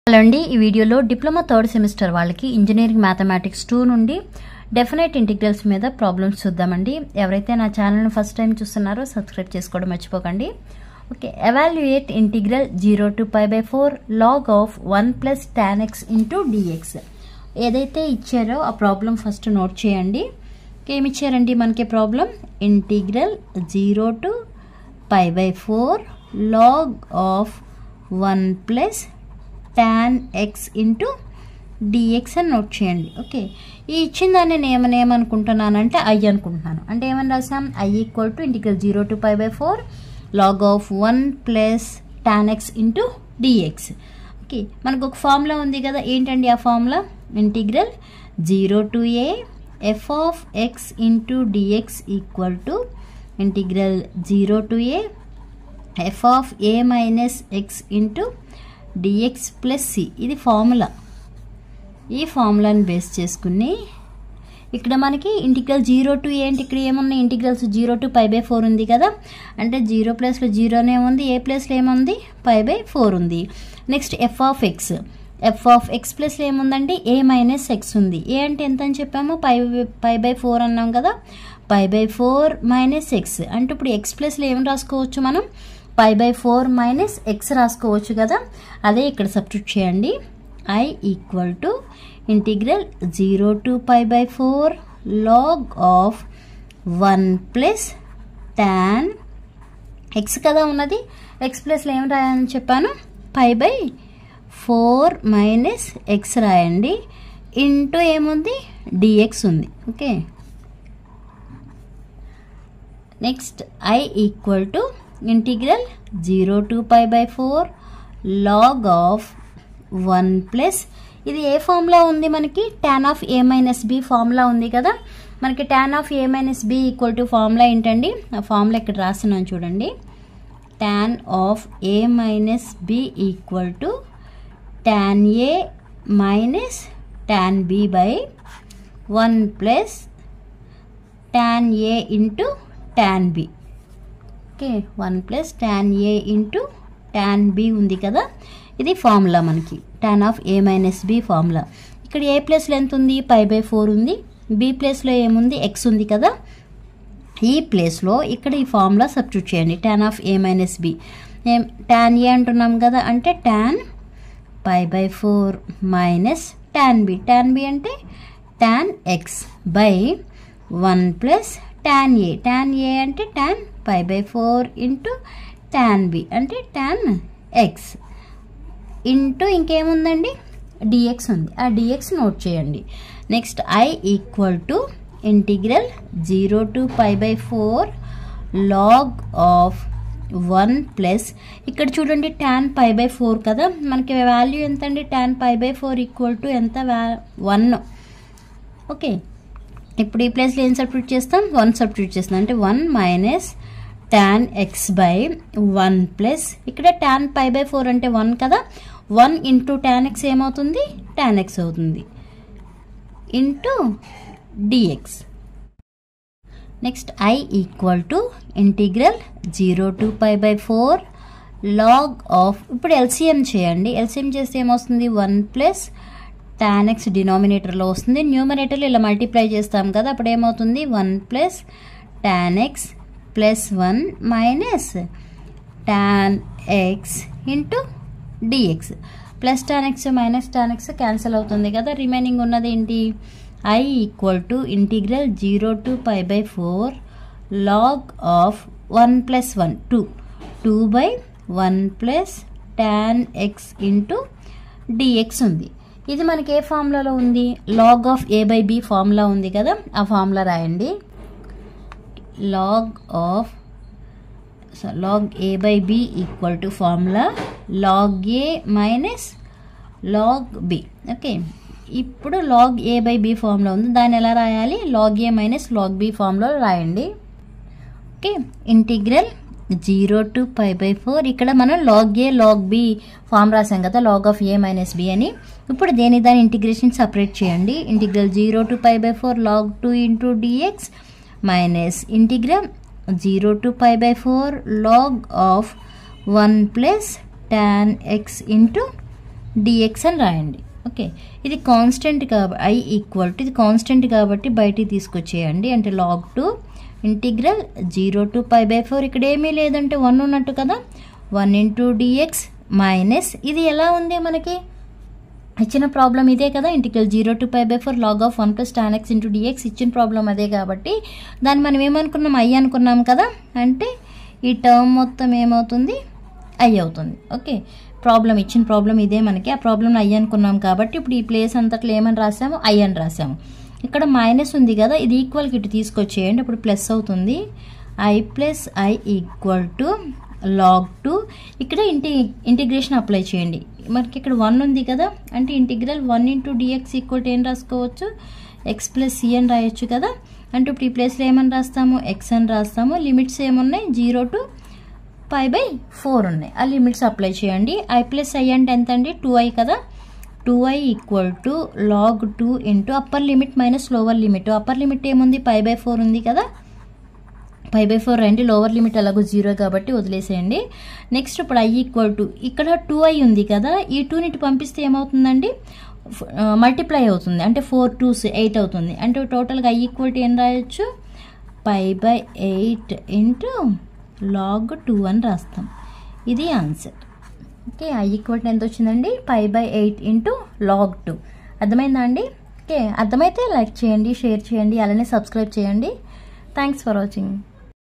Hello అండి, ఈ వీడియోలో డిప్లొమా థర్డ్ సెమిస్టర్ వాళ్ళకి ఇంజనీరింగ్ మ్యాథమెటిక్స్ 2 నుండి డెఫినెట్ ఇంటిగ్రల్స్ మీద ప్రాబ్లమ్స్ చూద్దామండి. ఎవరైతే నా ఛానల్ని ఫస్ట్ టైం చూస్తున్నారో సబ్స్క్రైబ్ చేసుకోవడం మర్చిపోకండి. Okay, evaluate integral 0 to π/4 log of 1 plus tan x into dx. ఏదైతే ఇచ్చారో ఆ ప్రాబ్లం ఫస్ట్ నోట్ చేయండి. ఏమి ఇచ్చారండి మనకి problem? Integral 0 to π/4 log of 1 plus tan x into dx అని నోట్ చేయండి. ఓకే, ఈ ఇచ్చిన దాన్ని నేను ఏమనుకుంటున్నానంటే ఐ అనుకుంటున్నాను. అంటే ఏమని రాసాం? I equal to integral 0 to π/4 log of 1 plus tan x into dx. Okay, మనకు ఒక ఫార్ములా ఉంది కదా, ఏంటండి ఆ formula? Integral 0 to a f of x into dx equal to integral 0 to a f of a minus x into dx plus c. ఇది formula. ఈ ఫార్ములాని base చేసుకుని ఇక్కడ మనకి ఇంటిగ్రల్ 0 to a అంటే ఇక్కడ ఏమున్నాయి? ఇంటిగ్రల్స్ 0 to π/4 ఉంది కదా, అంటే 0 ప్లస్లో 0నే ఉంది, ఏ ప్లస్లో ఏముంది? π/4 ఉంది. నెక్స్ట్ ఎఫ్ ఆఫ్ ఎక్స్ ప్లస్లో ఏముందండి? ఏ మైనస్ ఎక్స్ ఉంది. ఏ అంటే ఎంత అని చెప్పాము? π/4 అన్నాం కదా, π/4 మైనస్ ఎక్స్ అంటే ఇప్పుడు ఎక్స్ ప్లస్లో ఏమి రాసుకోవచ్చు మనం? π/4 మైనస్ ఎక్స్ రాసుకోవచ్చు కదా. అదే ఇక్కడ సబ్స్టిట్యూట్ చేయండి. I equal to integral 0 to π/4 log of 1 plus tan X కదా ఉన్నది. ఎక్స్ ప్లస్లో ఏం రాయాలని చెప్పాను? π/4 మైనస్ ఎక్స్ రాయండి. ఇంటూ ఏముంది? డిఎక్స్ ఉంది. Okay, next I equal to integral 0 to π/4 log of 1 plus ఇది ఏ ఫార్ములా ఉంది మనకి? tan of a minus b formula ఉంది కదా. మనకి tan of a minus b equal to formula ఏంటండి? ఆ ఫార్ములా ఇక్కడ రాస్తున్నాను చూడండి. tan of a minus b equal to tan a minus tan b by 1 plus tan a into tan b. Okay, 1 plus tan a into tan b ఉంది కదా. ఇది formula మనకి tan of a minus b formula. ఇక్కడ ఏ ప్లస్లో ఎంత ఉంది? π/4 ఉంది. b ప్లేస్లో ఏముంది? x ఉంది కదా. ఈ ప్లేస్లో ఇక్కడ ఈ ఫార్ములా సబ్స్టిట్యూట్ చేయండి. tan of a minus b tan a అంటున్నాం కదా, అంటే tan π/4 మైనస్ tan b అంటే tan x by 1 plus tan a అంటే tan π/4 ఇంటూ tan b అంటే tan x ఇంటూ ఇంకేముందండి? dx ఉంది. ఆ dx నోట్ చేయండి. Next I equal to integral 0 to π/4 log of 1 plus ఇక్కడ చూడండి tan π/4 కదా, మనకి వాల్యూ ఎంత అండి? tan π/4 ఈక్వల్ టు ఎంత? 1. ఓకే, ఇప్పుడు ఈ ప్లేస్లో ఏం సబ్స్టిట్యూట్ చేస్తాం? 1 సబ్స్టిట్యూట్ చేస్తాం, అంటే 1 minus tan x by 1 plus ఇక్కడ tan π/4 అంటే 1 కదా, 1 ఇంటూ tan x ఏమవుతుంది? tan x అవుతుంది into dx. Next I equal to integral 0 to π/4 log of ఇప్పుడు ఎల్సిఎం చేయండి. ఎల్సిఎం చేస్తే ఏమొస్తుంది? 1 ప్లస్ tan x డినామినేటర్లో వస్తుంది, న్యూమరేటర్లో ఇలా మల్టిప్లై చేస్తాం కదా, అప్పుడు ఏమవుతుంది? 1 plus tan x plus 1 minus tan x into dx. Plus tan x minus tan x cancel అవుతుంది కదా, రిమైనింగ్ ఉన్నది ఏంటి? I equal to integral 0 to π/4 log of 1 plus 1 2 by 1 plus tan x into dx ఉంది. ఇది మనకి ఏ ఫార్ములాలో ఉంది? Log of a by b formula ఉంది కదా, ఆ ఫార్ములా రాయండి. Log a by b equal to formula log a minus log b. Okay, ఇప్పుడు log a by b formula ఉంది, దాన్ని ఎలా రాయాలి? Log a minus log b formula రాయండి. ఓకే, ఇంటిగ్రల్ 0 to π/4 ఇక్కడ మనం log a log b form రాసాం కదా, log of a minus b అని. ఇప్పుడు దాని ఇంటిగ్రేషన్ సపరేట్ చేయండి. Integral 0 to π/4 log 2 into dx minus integral 0 to π/4 log of 1 plus tan x into dx అని రాయండి. ఓకే, ఇది కాన్స్టెంట్ కాబట్టి ఐ ఈక్వల్ టు ఇది కాన్స్టెంట్ కాబట్టి బయటికి తీసుకొచ్చేయండి. అంటే log 2 ఇంటిగ్రల్ 0 to π/4 ఇక్కడ ఏమీ లేదంటే 1 ఉన్నట్టు కదా, 1 into dx మైనస్ ఇది ఎలా ఉంది మనకి ఇచ్చిన ప్రాబ్లం ఇదే కదా, integral 0 to π/4 log of 1 plus tan x into dx ఇచ్చిన ప్రాబ్లం అదే కాబట్టి దాన్ని మనం ఏమనుకున్నాం ఐ అనుకున్నాం కదా, అంటే ఈ టర్మ్ మొత్తం ఏమవుతుంది ఐ అవుతుంది. ఓకే, ప్రాబ్లం ఇచ్చిన ప్రాబ్లం ఇదే మనకి, ఆ ప్రాబ్లం ఐ అనుకున్నాం కాబట్టి ఇప్పుడు ఈ ప్లేస్ అంతట్లో ఏమని రాసాము ఐ అని రాసాము. ఇక్కడ మైనస్ ఉంది కదా, ఇది ఈక్వల్కి ఇటు తీసుకొచ్చేయండి, అప్పుడు ప్లస్ అవుతుంది. I plus I equal to log 2 ఇక్కడ ఇంటిగ్రేషన్ అప్లై చేయండి. మనకి ఇక్కడ 1 ఉంది కదా, అంటే integral 1 into dx equal to ఏం రాసుకోవచ్చు ఎక్స్ ప్లస్ సి అని రాయొచ్చు కదా. అంటే ఇప్పుడు ఈ ప్లేస్లో ఏమని రాస్తాము ఎక్స్ అని రాస్తాము. లిమిట్స్ ఏమున్నాయి 0 to π/4 ఉన్నాయి, ఆ లిమిట్స్ అప్లై చేయండి. ఐ ప్లస్ ఐ అంటే ఎంత అండి 2i కదా, 2i equal to log 2 into upper limit minus lower limit. Upper limit ఏముంది π/4 ఉంది కదా, π/4 రండి, లోవర్ లిమిట్ అలాగో 0 కాబట్టి వదిలేసేయండి. నెక్స్ట్ ఇప్పుడు ఐ ఈక్వల్ టు ఇక్కడ 2i ఉంది కదా, ఈ 2ని ఇటు పంపిస్తే ఏమవుతుందండి మల్టిప్లై అవుతుంది, అంటే 4 2s 8 అవుతుంది. అంటే టోటల్గా ఐ ఈక్వల్ టు ఏం రాయొచ్చు π/8 ఇంటూ log 2 అని రాస్తాం. ఇది answer. Okay, I equal to ఎంత వచ్చిందండి π/8 ఇంటూ log 2. అర్థమైందా అండి? ఓకే, అర్థమైతే లైక్ చేయండి, షేర్ చేయండి, అలానే సబ్స్క్రైబ్ చేయండి. Thanks for watching.